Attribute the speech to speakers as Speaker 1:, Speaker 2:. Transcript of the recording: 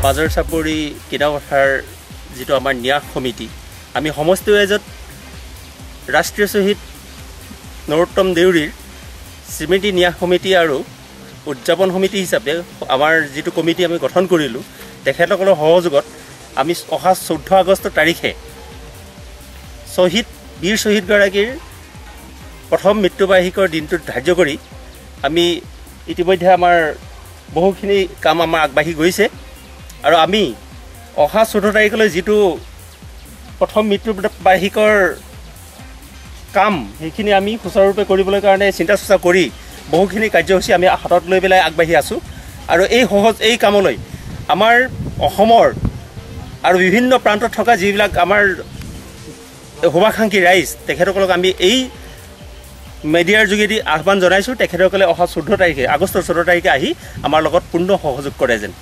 Speaker 1: মাজৰ চাপৰি কিনাপথাৰ যিটো আমাৰ ন্যাস সমিতি আমি সমষ্টি ৱাইজত ৰাষ্ট্ৰীয় শ্বহীদ নৰোত্তম দেউৰীৰ স্মৃতি ন্যাস সমিতি আৰু উদযাপন সমিতি হিচাপে আমাৰ যিটো কমিটি আমি গঠন কৰিলোঁ তেখেতসকলৰ সহযোগত আমি অহা 14 আগষ্ট তাৰিখে বীৰ শ্বহীদগৰাকীৰ প্ৰথম মৃত্যুবাৰ্ষিকৰ দিনটোত ধাৰ্য কৰি আমি ইতিমধ্যে আমাৰ বহুখিনি কাম আমাৰ আগবাঢ়ি গৈছে আৰু আমি অহা 14 তাৰিখলৈ যিটো প্ৰথম মৃত্যুবাৰ্ষিকৰ কাম সেইখিনি আমি সুচাৰুৰূপে কৰিবলৈ কাৰণে চিন্তা চৰ্চা কৰি বহুখিনি কাৰ্যসূচী আমি হাতত লৈ পেলাই আগবাঢ়ি আছোঁ আৰু এই কামলৈ আমাৰ অসমৰ আৰু বিভিন্ন প্ৰান্তত থকা যিবিলাক আমাৰ শুভাকাংক্ষী ৰাইজ তেখেতসকলক আমি এই মিডিয়াৰ যোগেদি আহ্বান জনাইছোঁ তেখেতসকলে অহা 14 তাৰিখে আগষ্টৰ 14 তাৰিখে আহি আমাৰ লগত পূৰ্ণ সহযোগ কৰে যেন।